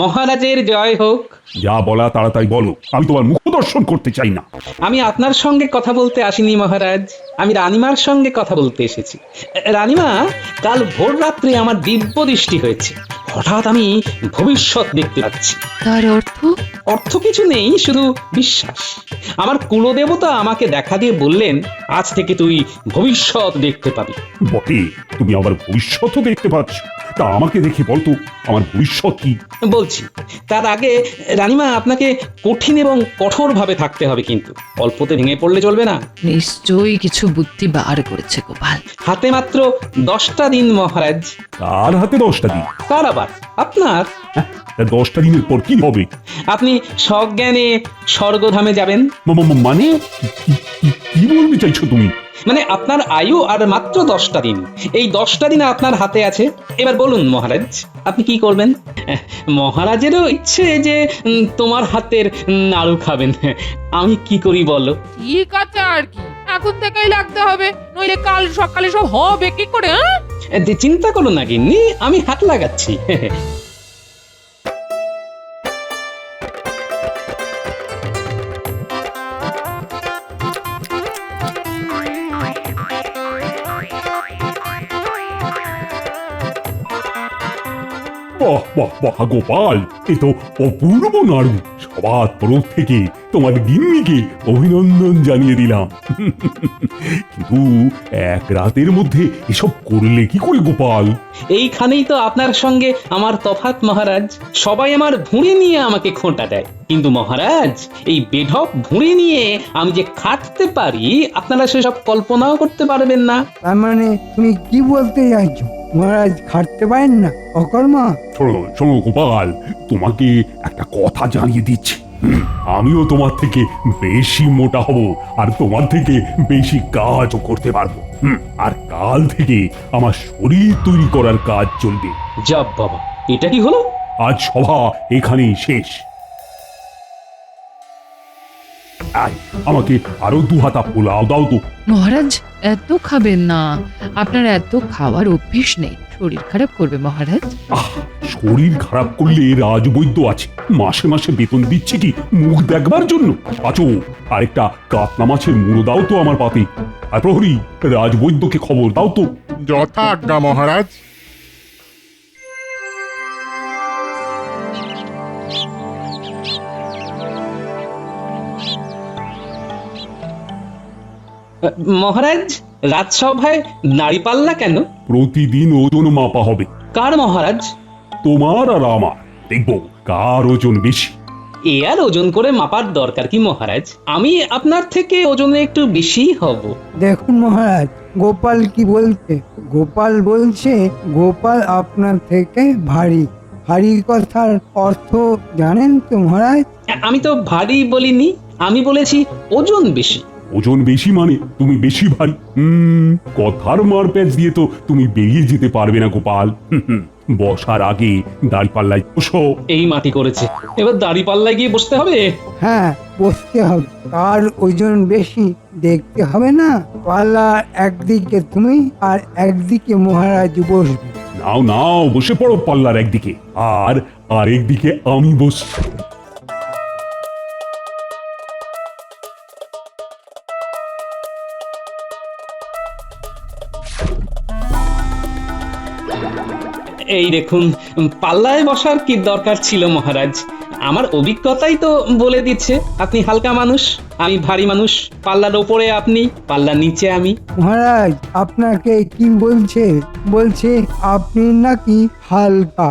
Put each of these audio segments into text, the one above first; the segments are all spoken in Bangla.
মহারাজের জয় হোক। যা বলা তাড়াতাড়ি বলো, আমি তোমার মুখ দর্শন করতে চাই না। আমি আপনার সঙ্গে কথা বলতে আসিনি মহারাজ, আমি রানীমার সঙ্গে কথা বলতে এসেছি। রানীমা, কাল ভোর রাত্রে আমার দিব্য দৃষ্টি হয়েছে। হঠাৎ আমি ভবিষ্যৎ দেখতে পাচ্ছি। তার অর্থ? অর্থ কিছু নেই, শুধু বিশ্বাস। আমার কুলদেবতা আমাকে দেখা দিয়ে বললেন, আজ থেকে তুই ভবিষ্যৎ দেখতে পাবি। বটে, তুমি আমার ভবিষ্যৎও দেখতে পাচ্ছ। তা আমাকে দেখে বলতো আমার ভবিষ্যৎ কি? বলছি, তার আগে রানীমা, আপনাকে কঠিন এবং কঠোর ভাবে থাকতে হবে, কিন্তু অল্পতে ভেঙে পড়লে চলবে না। নিশ্চয়ই কিছু বুদ্ধি বার করেছে গোপাল। হাতে মাত্র 10টা দিন মহারাজ। কার হাতে 10টা দিন? কার আবার? আপনার। হ্যাঁ, তা 10টা দিনের পর কি হবে? আপনি সজ্ঞানে স্বর্গধামে যাবেন। মানে কি বলতে চাইছো তুমি? মানে আপনার আয়ু আর মাত্র 10টা দিন। এই 10টা দিন আপনার হাতে আছে। এবার বলুন মহারাজ, আপনি কি করবেন? মহারাজেরও ইচ্ছে যে তোমার হাতের নাড়ু খাবেন। আমি কি করি বলো? ঠিক আছে, আর কি এখন থেকেই লাগতে হবে, নইলে কাল সকালে সব হবে কি করে? চিন্তা করো না গিন্নি, আমি হাত লাগাচ্ছি। বাহ বাহ বাহ গোপাল, এ তো অপূর্ব নাড়ু। সবার তরফ থেকে তোমার গিন্নিকে অভিনন্দন জানিয়ে দিলাম। কিন্তু এক রাতের মধ্যে এসব করলে কি করে গোপাল? এইখানেই তো আপনার সঙ্গে আমার তফাৎ মহারাজ। সবাই আমার ভুঁড়ি নিয়ে আমাকে খোঁটা দেয়, কিন্তু মহারাজ, এই বেঢপ ভুঁড়ি নিয়ে আমি যে খাটতে পারি, আপনারা সেসব কল্পনাও করতে পারবেন না। তার মানে তুমি কি বলতে চাইছো? মহারাজ খাটতে পারেন না, অকর্মা? শোনো শোনো গোপাল, তোমাকে একটা কথা জানিয়ে দিচ্ছি। আমিও তোমার থেকে বেশি মোটা হব, আর তোমার থেকে বেশি কাজও করতে পারবো। আর কাল থেকে আমার শরীর তৈরি করার কাজ চলবে। যাব বাবা, এটা কি হলো? আজ সভা এখানেই শেষ। আয়, আমাকে আরো 2 হাতা পোলাও দাও তো। মহারাজ, এত খাবেন না, আপনার এত খাওয়ার অভ্যেস নেই, শরীর খারাপ করবে মহারাজ। শরীর খারাপ করলে রাজবৈদ্য আছে, মাসে মাসে বেতন দিচ্ছে কি মুখ দেখবার জন্য? আচো, আরেকটা কাতলা মাছের মুড়ো দাও তো আমার পাতে। আর প্রহরী, রাজবৈদ্যকে খবর দাও তো। যথা আজ্ঞা মহারাজ। মহারাজ, রাজসভায় দাঁড়িপাল্লা কেন? প্রতিদিন ওজন মাপা হবে। কার মহারাজ? তোমার আর আমার, দেখবো কার ওজন বেশি। এ আর ওজন করে মাপার দরকার কি মহারাজ? আমি আপনার থেকে ওজনে একটু বেশি হব। দেখুন মহারাজ, গোপাল কি বলছে। গোপাল বলছে গোপাল আপনার থেকে ভারী। ভারী কথার অর্থ জানেন তো মহারাজ? আমি তো ভারী বলিনি, আমি বলেছি ওজন বেশি। ওজন বেশি মানে তুমি বেশি ভারী। কথার মারপ্যাচ দিয়ে তো তুমি বেরিয়ে যেতে পারবে না গোপাল। বসার আগে দাঁড়িপাল্লায় বসো। এই মাটি করেছে, এবার দাঁড়িপাল্লায় গিয়ে বসতে হবে। হ্যাঁ, বসতে হবে। কার ওজন বেশি দেখতে হবে না? পাল্লা একদিকে তুমি আর একদিকে মহারাজ বসবে। নাও নাও, বসে পড়ো পাল্লার একদিকে, আর আরেকদিকে আমি বসছি। এই দেখুন, পাল্লায় বসার কি দরকার ছিল মহারাজ? আমার অভিজ্ঞতাই তো বলে দিচ্ছে আপনি হালকা মানুষ, আমি ভারী মানুষ। পাল্লার ওপরে আপনি, পাল্লার নিচে আমি। মহারাজ আপনাকে কি বলছে? বলছে আপনি নাকি হালকা।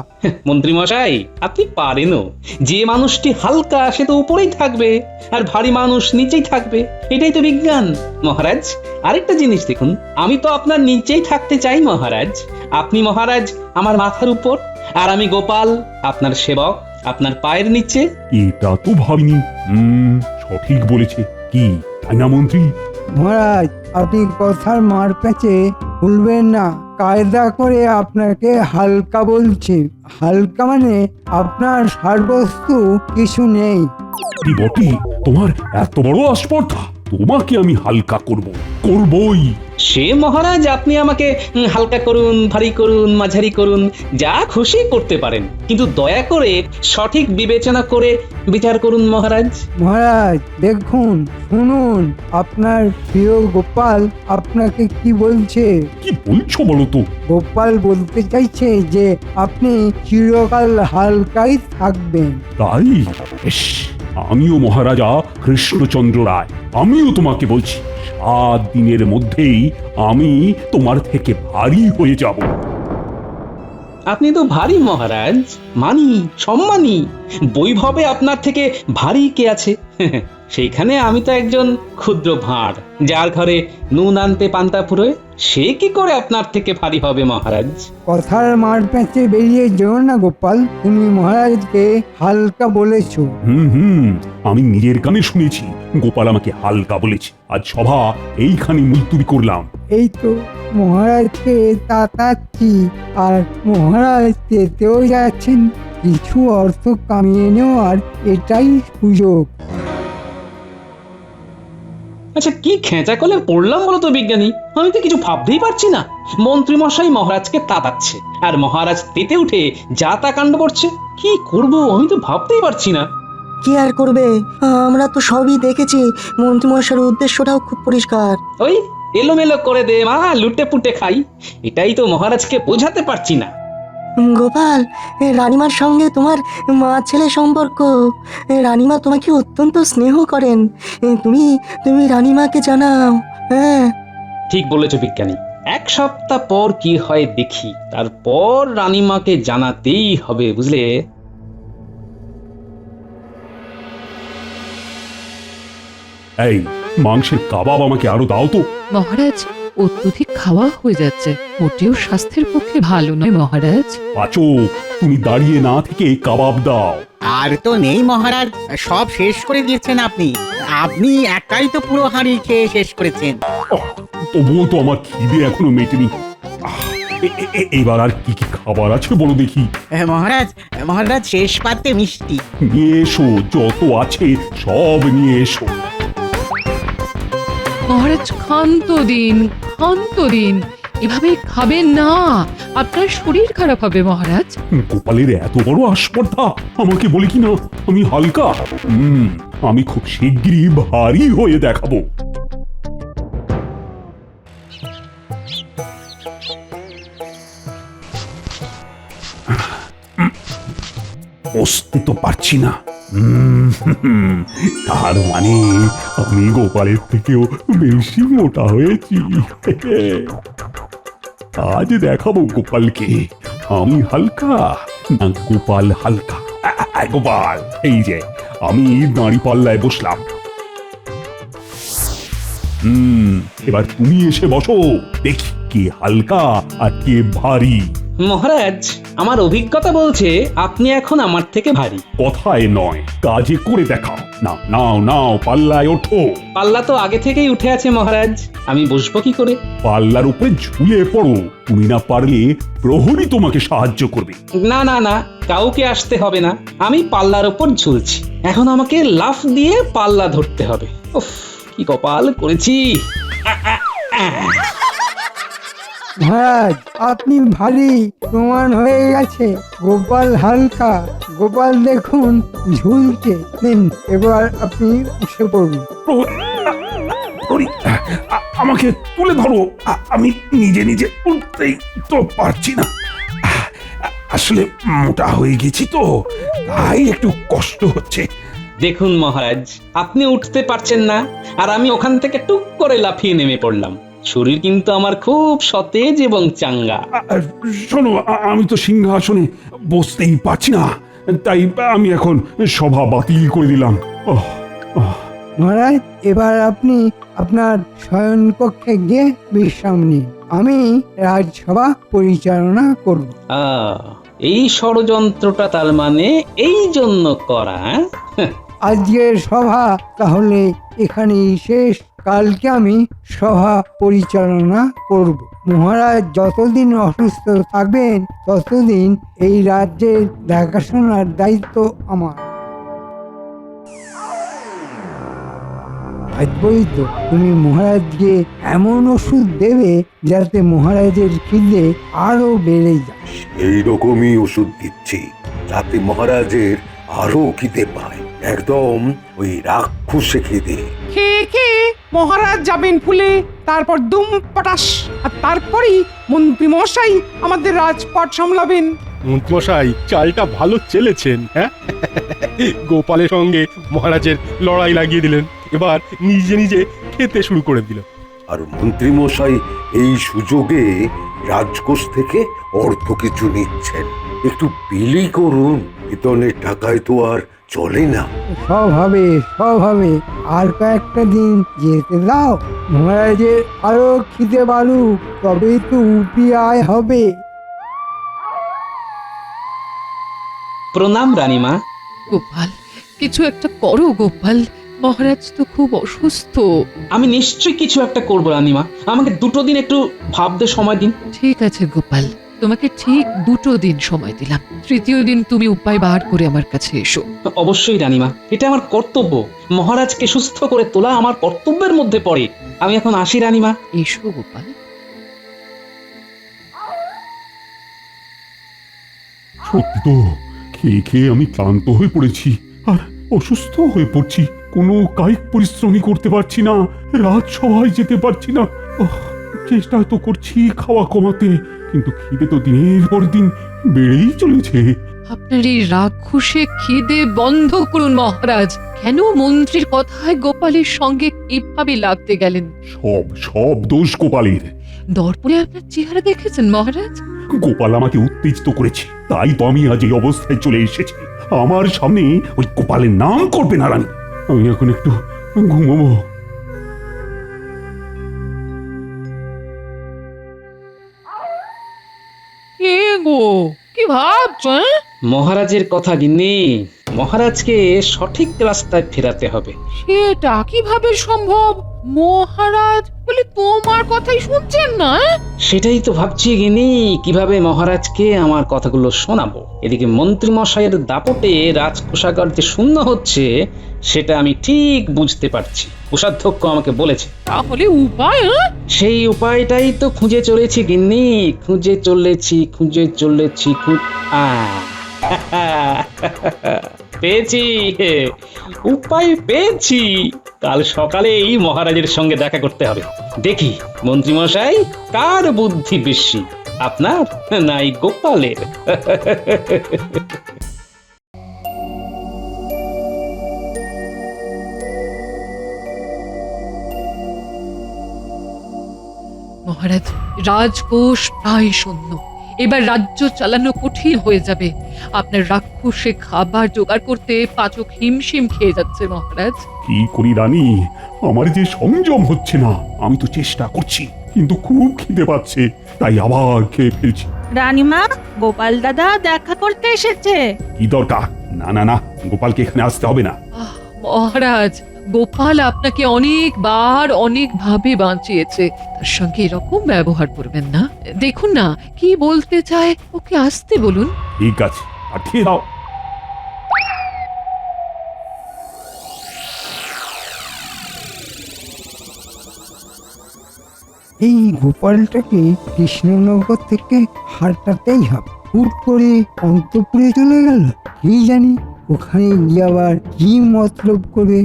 মন্ত্রী মশাই, আপনি পারেনও। যে মানুষটি হালকা সে তো উপরেই থাকবে, আর ভারী মানুষ নিচেই থাকবে। এটাই তো বিজ্ঞান মহারাজ। আরেকটা জিনিস দেখুন, আমি তো আপনার নিচেই থাকতে চাই মহারাজ। আপনি মহারাজ আমার মাথার উপর, আর আমি গোপাল আপনার সেবক, আপনার পায়ের নিচে। এটা তো ভাবিনি। সঠিক বলেছে কি, তাই না মন্ত্রী? মহারাজ, আপনি কথার মার প্যাচে ভুলবেন না। কায়দা করে আপনাকে হালকা বলছে। হালকা মানে আপনার সারবস্তু কিছু নেই। বটি, তোমার এত বড় আস্পর্ধা! তোমাকে আমি হালকা করবই। সে মহারাজ আপনি আমাকে হালকা করুন, ভারী করুন, মাঝারি করুন, যা খুশি করতে পারেন, কিন্তু দয়া করে সঠিক বিবেচনা করে বিচার করুন মহারাজ। মহারাজ দেখুন, শুনুন, আপনার প্রিয় গোপাল আপনাকে কি বলছে। কি বলছো বলো তো? গোপাল বলতে চাইছে যে আপনি চিরকাল হালকাই থাকবেন। তাই? বেশ, আমিও মহারাজা কৃষ্ণচন্দ্র রায়, আমিও তোমাকে বলছি 7 দিনের মধ্যেই আমি তোমার থেকে ভারী হয়ে যাব। আপনি তো ভারী মহারাজ, মানি, সম্মানী, বৈভবে আপনার থেকে ভারী কে আছে? সেইখানে আমি তো একজন ক্ষুদ্র ভাঁড়, যার ঘরে নুন আনতে পান্তা ফুরোয়। সে কি করে আপনার থেকে ভারী হবে মহারাজ? কথার মার প্যাঁচে বেরিয়ে যেও না গোপাল, তুমি মহারাজকে হালকা বলেছো। হুম, আমি নিজের কানে শুনেছি গোপাল আমাকে হালকা বলেছে। আজ সভা এইখানে মুলতুবি করলাম। এই তো মহারাজকে তাতাচ্ছি, আর মহারাজ যেতেও যাচ্ছেন। কিছু অর্থ কামিয়ে নেওয়ার এটাই সুযোগ। আচ্ছা, কি খেঁচা কলে পড়লাম বলো তো বিজ্ঞানী? আমি তো কিছু ভাবতেই পারছি না। মন্ত্রী মশাই মহারাজকে তাতাচ্ছে, আর মহারাজ তেতে উঠে যা তা কাণ্ড করছে। কি করব আমি তো ভাবতেই পারছি না। কি আর করবে, আমরা তো সবই দেখেছি। মন্ত্রীমশাইয়ের উদ্দেশ্যটাও খুব পরিষ্কার। ওই এলোমেলো করে দে মা, লুটে পুটে খাই, এটাই তো মহারাজকে বোঝাতে পারছি না। গোপাল, রানীমার সঙ্গে তোমার মা ছেলে সম্পর্ক। রানীমা তোমাকে অত্যন্ত স্নেহ করেন। তুমি তুমি রানীমাকে জানাও। হ্যাঁ, ঠিক বলেছো বিজ্ঞানী। 1 সপ্তাহ পর কি হয় দেখি, তারপর রানীমাকে জানাতেই হবে, বুঝলে? এই মাংসের কাবাব আমাকে আরো দাও তো। মহারাজ, অত্যধিক খাওয়া হয়ে যাচ্ছে, মোটেও স্বাস্থ্যের পক্ষে ভালো নয় মহারাজ। পাচক, তুমি দাঁড়িয়ে না থেকে কাবাব দাও। আর তো নেই মহারাজ, সব শেষ করে দিয়েছেন আপনি। আপনি একাই তো পুরো হাঁড়ি খেয়ে শেষ করেছেন। তবুও তো আমার খিদে এখনো মেটেনি। এবার আর কি কি খাবার আছে বলো দেখি। মহারাজ, মহারাজ শেষ পাতে মিষ্টি। নিয়ে এসো, যত আছে সব নিয়ে এসো। মহারাজ ক্ষান্ত দিন, ক্ষান্ত দিন, এভাবে খাবেন না, আপনার শরীর খারাপ হবে মহারাজ। গোপালের এত বড় আস্পর্ধা, আমাকে বলে কি না আমি হালকা। আমি খুব শিগগিরই ভারী হয়ে দেখাবো। বসতে তো পারছি না। তার মানে আমি গোপালের থেকেও বেশি মোটা হয়েছি। আজ দেখাবো গোপালকে আমি হালকা না গোপাল হালকা। গোপাল, এই যে আমি দাঁড়ি পাল্লায় বসলাম। এবার তুমি এসে বসো, দেখি কে হালকা আর কে ভারী। মহারাজ, আমার অভিজ্ঞতা বলছে আপনি এখন আমার থেকে ভারী। কথায় নয়, কাজে করে দেখাও। নাও নাও নাও, পাল্লায় ওঠো। পাল্লা তো আগে থেকেই উঠে আছে মহারাজ, আমি বসবো কি করে? পাল্লার উপরে ঝুলে পড়ো। তুমি না পারলে প্রহরী তোমাকে সাহায্য করবে। না না না, কাউকে আসতে হবে না, আমি পাল্লার উপর ঝুলছি। এখন আমাকে লাফ দিয়ে পাল্লা ধরতে হবে। উফ, কি কপাল করেছি। মহারাজ আপনি ভারী প্রমাণ হয়ে গেছে, গোপাল হালকা। গোপাল দেখুন ঝুলছে। নিন, এবার আপনি উঠে পড়ুন। প্রহরী, আমাকে তুলে ধরো। আমি নিজে নিজে উঠতেই তো পারছি না। আসলে মোটা হয়ে গেছি তো, তাই একটু কষ্ট হচ্ছে। দেখুন মহারাজ, আপনি উঠতে পারছেন না, আর আমি ওখান থেকে টুক করে লাফিয়ে নেমে পড়লাম। শরীর কিন্তু আমার খুব সতেজ এবং চাঙ্গা। শোনো, আমি তো সিংহাসনে বসতেই পারছি না, তাই আমি এখন সভা বাতিল করে দিলাম। মহারাজ, এবার আপনি আপনার শয়নকক্ষে গিয়ে বিশ্রাম নিন। আমি রাজসভা পরিচালনা করব। এই ষড়যন্ত্রটা তার মানে এই জন্য করা। আজকের সভা তাহলে এখানেই শেষ। কালকে আমি সভা পরিচালনা করব। মহারাজ যতদিন অসুস্থ থাকবেন ততদিন এই রাজ্যের দেখাশোনার দায়িত্ব আমার। থাকবই তো। তুমি মহারাজকে এমন ওষুধ দেবে যাতে মহারাজের খিদে আরো বেড়ে যায়। এই রকমই ওষুধ দিচ্ছি যাতে মহারাজের আরো খিদে পায়, একদম ওই রাক্ষসে খিদে। খেয়ে খেয়ে মহারাজ যাবেন ফুলে, তারপর দুম পটাশ, আর তারপরই মন্ত্রী মশাই আমাদের রাজপাট সামলাবেন। মন্ত্রমশাই চালটা ভালো চেলেছেন, হ্যাঁ? গোপালের সঙ্গে মহারাজের লড়াই লাগিয়ে দিলেন, এবার নিজে নিজে খেতে শুরু করে দিল। আর মন্ত্রী মশাই এই সুযোগে রাজকোষ থেকে অর্থ কিছু নিচ্ছেন। একটু বিলি করুন, বেতনের টাকায় তো আর চলে না। সব হবে, সব হবে। আর কয়েকটা দিন যেতে দাও, মহারাজের আরো খিদে বাড়ুক, তবেই তো উপি আয় হবে। প্রণাম রানীমা। গোপাল, কিছু একটা করো গোপাল, মহারাজ তো খুব অসুস্থ। আমি নিশ্চয়ই কিছু একটা করবো রানীমা, আমাকে 2 দিন একটু ভাবতে সময় দিন। ঠিক আছে গোপাল, তোমাকে ঠিক 2 দিন সময় দিলাম। 3য় দিন তুমি উপায় বার করে আমার কাছে এসো। অবশ্যই রানীমা, এটা আমার কর্তব্য। মহারাজকে সুস্থ করে তোলা আমার কর্তব্যের মধ্যে পড়ে। আমি এখন আসি রানীমা। এসো গোপাল। সত্যি তো, খেয়ে খেয়ে আমি ক্লান্ত হয়ে পড়েছি আর অসুস্থ হয়ে পড়ছি। কোনো কায়িক পরিশ্রমই করতে পারছি না, রাজসভায় যেতে পারছি না। চেষ্টা তো করছি খাওয়া কমাতে, কিন্তু খিদে তো দিনের পর দিন বেড়েই চলেছে। আপনার এই রাক্ষসে খিদে বন্ধ করুন মহারাজ। কেন মন্ত্রীর কথায় গোপালের সঙ্গে কিভাবে লাগতে গেলেন? সব সব দোষ গোপালের। দর্পণে আপনার চেহারা দেখেছেন মহারাজ? গোপাল আমাকে উত্তেজিত করেছে, তাই তো আমি আজ এই অবস্থায় চলে এসেছি। আমার সামনে ওই গোপালের নাম করবে না রানী। আমি এখন একটু ঘুমাবো। কে গো, কি ভাবছো? মহারাজের কথা গিন্নি, মহারাজকে সঠিক রাস্তায় ফেরাতে হবে। সেটা কিভাবে সম্ভব? মহারাজ বলে তোমার কথাই শুনছেন না? সেটাই তো ভাবছি গিন্নি, কিভাবে মহারাজকে আমার কথাগুলো শোনাবো। এদিকে মন্ত্রী মশাইয়ের দাপটে রাজকোষাগার যে শূন্য হচ্ছে সেটা আমি ঠিক বুঝতে পারছি। কোষাধ্যক্ষ আমাকে বলেছে। তাহলে উপায়? সেই উপায়টাই তো খুঁজে চলেছি গিন্নি, খুঁজে চলেছি। পেয়েছি, উপায় পেয়েছি। কাল সকালেই মহারাজের সঙ্গে দেখা করতে হবে। দেখি মন্ত্রী মশাই কার বুদ্ধি বেশি, আপনার নাই গোপালের। মহারাজ, রাজকোষ প্রায় শূন্য। এবার রাজ্য চালানো কঠিন হয়ে যাবে। আপনার রাক্ষসে খাবার জোগাড় করতে পাচক হিমশিম খেয়ে যাচ্ছে মহারাজ। কি করি রানী, আমার যে সংযম হচ্ছে না। আমি তো চেষ্টা করছি, কিন্তু খুব খিদে পাচ্ছে, তাই আবার খেয়ে ফেলছি। রানীমা, গোপাল দাদা দেখা করতে এসেছে। কি দরকার? না না না, গোপালকে এখানে আসতে হবে না। মহারাজ, গোপাল আপনাকে অনেকবার অনেকভাবে বাঁচিয়েছে, তার সঙ্গে এরকম ব্যবহার করবেন না। দেখুন না কি বলতে চায়, ওকে আসতে বলুন। ঠিক আছে, পাঠিয়ে দাও। এই গোপালটাকে কৃষ্ণনগর থেকে হারটাতেই হবে। হুট করে অন্তপুরে চলে গেল, কি জানি ওখানে গিয়ে আবার কি মতলব করে।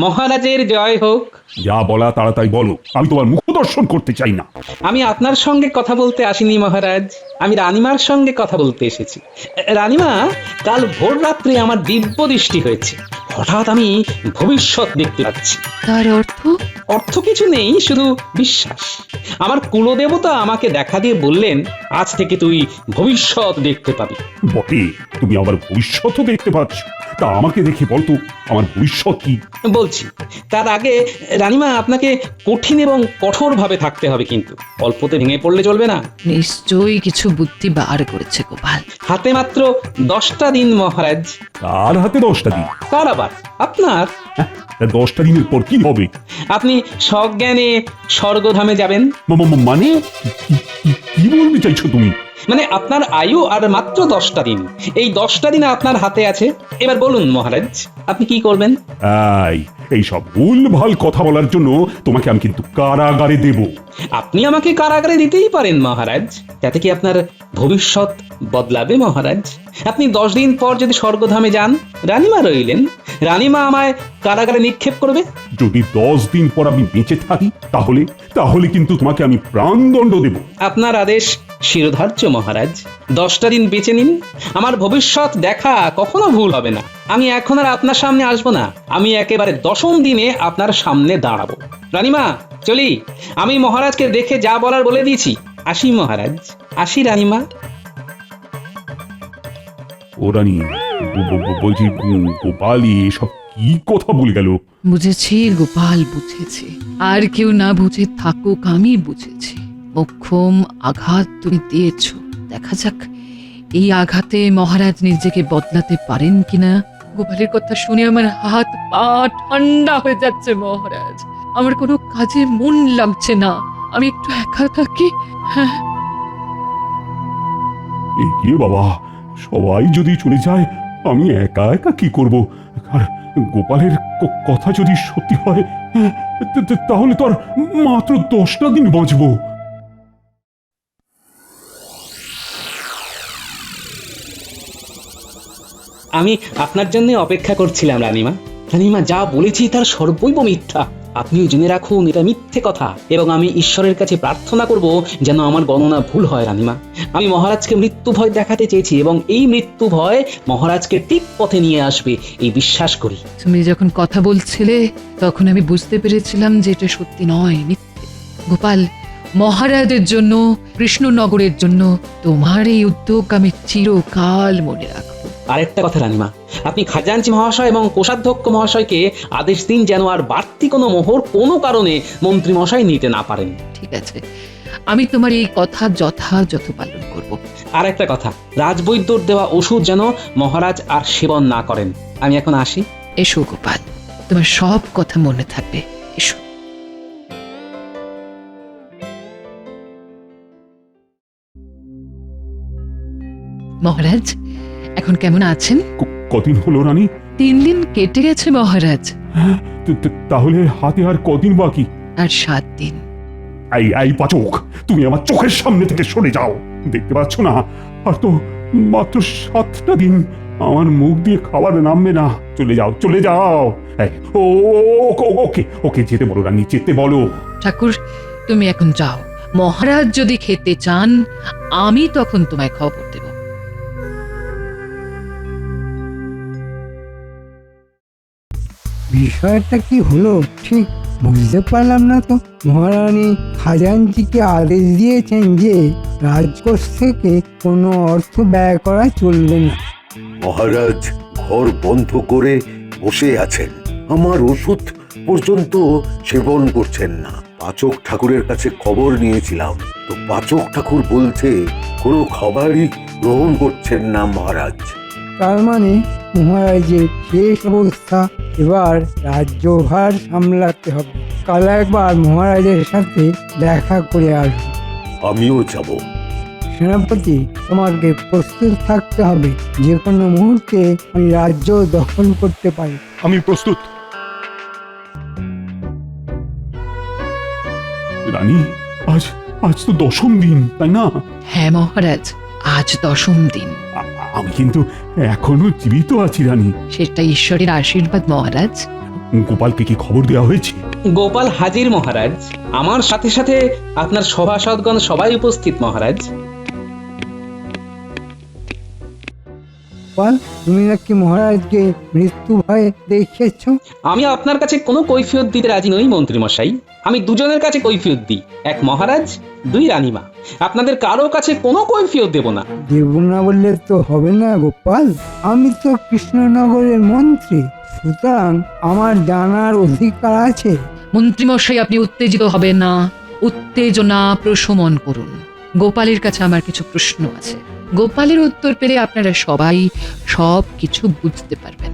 মহারাজের জয় হোক। যা বলা তাড়াতাড়ি বলো, আমি তোমার মুখ দর্শন করতে চাই না। আমি আপনার সঙ্গে কথা বলতে আসিনি মহারাজ, আমি রানীমার সঙ্গে কথা বলতে এসেছি। রানীমা, কাল ভোর রাত্রে আমার দিব্য দৃষ্টি হয়েছে। হঠাৎ আমি ভবিষ্যৎ দেখতে পাচ্ছি। তার অর্থ? অর্থ কিছু নেই, শুধু বিশ্বাস। আমার কুলদেবতা আমাকে দেখা দিয়ে বললেন, আজ থেকে তুই ভবিষ্যৎ দেখতে পাবি। বটে, তুমি আমার ভবিষ্যৎও দেখতে পাচ্ছ। তা আমাকে দেখে বলতো আমার ভবিষ্যৎ কি? বলছি, তার আগে রানীমা আপনাকে কঠিন এবং কঠোর ভাবে থাকতে হবে, কিন্তু অল্পতে ভেঙে পড়লে চলবে না। নিশ্চয়ই কিছু বুদ্ধি বার করেছে গোপাল। হাতে মাত্র 10টা দিন মহারাজ। কার হাতে 10টা দিন? কার আবার? আপনার। 10টা দিনের পর কি হবে? আপনি সজ্ঞানে স্বর্গধামে যাবেন। মানে কি বলতে চাইছো তুমি? মানে আপনার আয়ু আর মাত্র 10টা দিন। এই 10টা দিন আপনার হাতে আছে। এবার বলুন মহারাজ, আপনি কি করবেন? এই সব ভুলভাল কথা বলার জন্য তোমাকে আমি কিন্তু কারাগারে দেব। আপনি আমাকে কারাগারে দিতেই পারেন মহারাজ, তাতে কি আপনার ভবিষ্যৎ বদলাবে মহারাজ? আপনি 10 দিন পর যদি স্বর্গধামে যান, রানীমা রইলেন, রানীমা আমায় কারাগারে নিক্ষেপ করবে। যদি 10 দিন পর আমি বেঁচে থাকি তাহলে কিন্তু তোমাকে আমি প্রাণদণ্ড দেব। আপনার আদেশ শিরোধার্য মহারাজ। 10টা দিন বেঁচে নিন, আমার ভবিষ্যৎ দেখা কখনো ভুল হবে না। আমি এখন আর আপনার সামনে আসবো না, আমি একেবারে 10ম দিনে আপনার সামনে দাঁড়াবো। রানীমা চলি, আমি মহারাজকে দেখে যা বলার বলে দিয়েছি। আসি মহারাজ, আসি রানীমা। ও রানী, বলছি গোপালি এসব কি কথা বলে গেল? বুঝেছি গোপাল, বুঝেছি। আর কেউ না বুঝে থাকুক, আমি বুঝেছি। মোক্ষম আঘাত তুমি দিয়েছ, দেখা যাক এই আঘাতে মহারাজ নিজেকে বদলাতে পারেন কিনা। গোপালের কথা শুনে আমার হাত পা ঠান্ডা হয়ে যাচ্ছে মহারাজ। আমার কোনো কাজে মন লাগছে না, আমি একটু একা থাকি। হ্যাঁ, এ বাবা, সবাই যদি চলে যায় আমি একা একা কি করব? আর গোপালের কথা যদি সত্যি হয়, তাহলে তো আর মাত্র 10টা দিন বাঁচবো। আমি আপনার জন্য অপেক্ষা করছিলাম রানীমা। রানীমা, যা বলেছি তার সর্বৈব মিথ্যা। আপনিও জেনে রাখুন এটা মিথ্যে কথা, এবং আমি ঈশ্বরের কাছে প্রার্থনা করব যেন আমার গণনা ভুল হয় রানীমা। আমি মহারাজকে মৃত্যু ভয় দেখাতে চেয়েছি, এবং এই মৃত্যু ভয় মহারাজকে ঠিক পথে নিয়ে আসবে এই বিশ্বাস করি। তুমি যখন কথা বলছিলে তখন আমি বুঝতে পেরেছিলাম যে এটা সত্যি নয়, মিথ্যে। গোপাল, মহারাজের জন্য, কৃষ্ণনগরের জন্য তোমার এই উদ্যোগ আমি চিরকাল মনে রাখবো। আরেকটা কথা রানীমা, আপনি খাজাঞ্চি মহাশয় এবং কোষাধ্যক্ষ মহাশয়কে আদেশ দিন যেন আর বাড়তি কোনো মোহর কোনো কারণে মন্ত্রী মশাই নিতে না পারেন। ঠিক আছে, আমি তোমার এই কথা যথাযথ পালন করব। আর একটা কথা, রাজবৈদ্যর দেওয়া ওষুধ যেন মহারাজ আর সেবন না করেন। আমি এখন আসি। এসো গোপাল, তোমার সব কথা মনে থাকবে। এসো। মহারাজ এখন কেমন আছেন? কদিন হলো রানী? 3 দিন কেটে গেছে মহারাজ। হ্যাঁ, তাহলে হাতে আর কদিন বাকি? আর 7 দিন। এই পাচক, তুমি আমার চোখের সামনে থেকে সরে যাও। দেখতে পাচ্ছ না, আর তো মাত্র 7টা দিন। আমার মুখ দিয়ে খাবার নামবে না। চলে যাও, চলে যাও। ওকে যেতে বলো রানী, যেতে বলো। ঠাকুর, তুমি এখন যাও। মহারাজ যদি খেতে চান আমি তখন তোমায় খবর দেব। বিষয়টা কি হলো ঠিক বুঝতে পারলাম না তো। মহারানী খাজাঞ্চিকে আদেশ দিয়েছেন যে রাজকোষ থেকে কোনো অর্থ ব্যয় করা চলবে না। মহারাজ ঘর বন্ধ করে বসে আছেন, আমার ওষুধ পর্যন্ত সেবন করছেন না। পাচক ঠাকুরের কাছে খবর নিয়েছিলাম, তো পাচক ঠাকুর বলছে কোনো খাবারই গ্রহণ করছেন না মহারাজ। তার মানে মহারাজের শেষ অবস্থা, এবার রাজ্যভার সামলাতে হবে। কাল একবার মহারাজের সাথে দেখা করে আসবো। আমিও যাব। সেনাপতি, তোমাকে প্রস্তুত থাকতে হবে। যে কোনো মুহূর্তে আমি রাজ্য দখল করতে পারি। আমি প্রস্তুত। রানী, আজ তো 10ম দিন, তাই না? হ্যাঁ মহারাজ, আজ 10ম দিন। আমি কিন্তু এখনো জীবিত আছি রানী। সেটা ঈশ্বরের আশীর্বাদ মহারাজ। গোপালকে কি খবর দেওয়া হয়েছে? গোপাল হাজির মহারাজ, আমার সাথে সাথে আপনার সভাসদগণ সবাই উপস্থিত মহারাজ। গোপাল, তুমি নাকি মহারাজকে মৃত্যু ভয়ে দেখিয়েছ? আমি আপনার কাছে কোনো কৈফিয়ত দিতে রাজি নই মন্ত্রী মশাই। আমি দুজনের কাছে কৈফিয়ত দিই, 1 মহারাজ, 2 রানীমা। আপনাদের কারো কাছে কোনো কৈফিয়ত দেব না। দেব না বললে তো হবে না গোপাল। আমি তো কৃষ্ণনগরের মন্ত্রী, সুতরাং আমার জানার অধিকার আছে। মন্ত্রীমশাই, আপনি উত্তেজিত হবেন না, উত্তেজনা প্রশমন করুন। গোপালের কাছে আমার কিছু প্রশ্ন আছে, গোপালের উত্তর পেলে আপনারা সবাই সব কিছু বুঝতে পারবেন।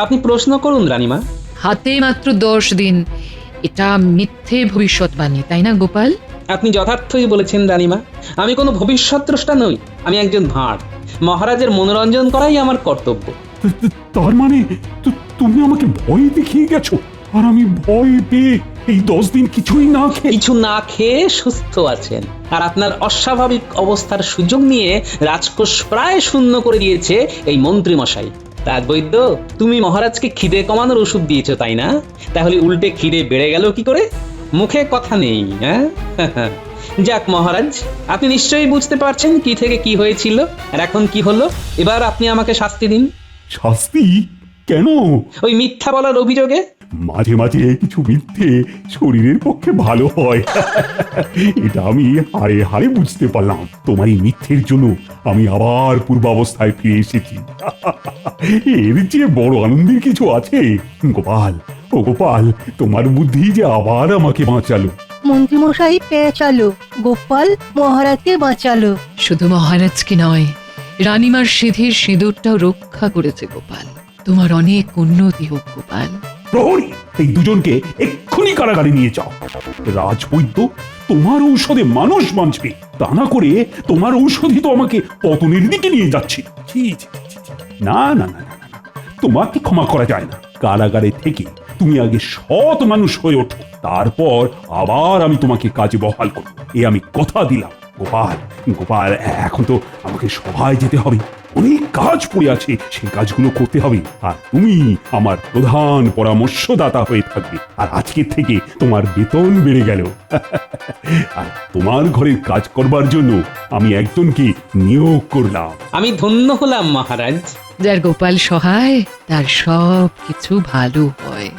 আপনি প্রশ্ন করুন রানীমা। হাতে মাত্র 10 দিন, এটা মিথ্যে ভবিষ্যৎবাণী, তাই না গোপাল? আপনি যথার্থই বলেছেন রানীমা। আমি কোনো ভবিষ্যৎদ্রষ্টা নই, আমি একজন ভাঁড়। মহারাজের মনোরঞ্জন করাই আমার কর্তব্য। তার মানে তুমি আমাকে ভয় দেখিয়ে গেছো, আর আমি ভয় পেয়ে এই 10 দিন কিছুই না খেয়ে কিছু না খেয়ে সুস্থ আছেন, আর আপনার অস্বাভাবিক অবস্থার সুযোগ নিয়ে রাজকোষ প্রায় শূন্য করে দিয়েছে এই মন্ত্রী মশাই। রাজবৈদ্য, তুমি মহারাজকে খিদে কমানোর ওষুধ দিয়েছো তাই না? তাহলে উল্টে খিদে বেড়ে গেল কি করে? মুখে কথা নেই, হ্যাঁ? যাক মহারাজ, আপনি নিশ্চয়ই বুঝতে পারছেন কি থেকে কি হয়েছিল আর এখন কি হলো। এবার আপনি আমাকে শাস্তি দিন। শাস্তি? কেন? ওই মিথ্যা বলার অভিযোগে। মাঝে মাঝে কিছু মিথ্যে শরীরের পক্ষে ভালো হয়, এটা আমি হাড়ে হাড়ে বুঝতে পারলাম। তোমার এই মিথ্যের জন্য আমি আবার পূর্বাবস্থায় ফিরে এসেছি। এর যে বড় আনন্দের কিছু আছে। গোপাল, ও গোপাল, তোমার বুদ্ধি যে আবার আমাকে বাঁচালো। মন্ত্রীমশাই পেঁচালো, গোপাল মহারাজকে বাঁচালো। শুধু মহারাজকে নয়, রানীমার সিঁথির সিঁদুরটাও রক্ষা করেছে গোপাল। তোমার অনেক উন্নতি হোক গোপাল। প্রহরী, এই দুজনকে এক্ষুনি কারাগারে নিয়ে যাও। রাজবৈদ্য, তোমার ঔষধে মানুষ বাঁচবে, তা না করে তোমার ঔষধই তো আমাকে পতনের দিকে নিয়ে যাচ্ছে। ছি, ছি, ছি, ছি। না না না না না, না। তোমাকে ক্ষমা করা যায় না। কারাগারে থেকে তুমি আগে সৎ মানুষ হয়ে ওঠো, তারপর আবার আমি তোমাকে কাজে বহাল করব, এ আমি কথা দিলাম। গোপাল, গোপাল, এখন তো আমাকে সভায় যেতে হবে, অনেক কাজ পড়ে আছে, সেই কাজগুলো করতে হবে। আর তুমি আমার প্রধান পরামর্শদাতা হয়ে থাকবে, আর আজকের থেকে তোমার বেতন বেড়ে গেল। আর তোমার ঘরের কাজ করবার জন্য আমি একজনকে নিয়োগ করলাম। আমি ধন্য হলাম মহারাজ। যার গোপাল সহায় তার সব কিছু ভালো হয়।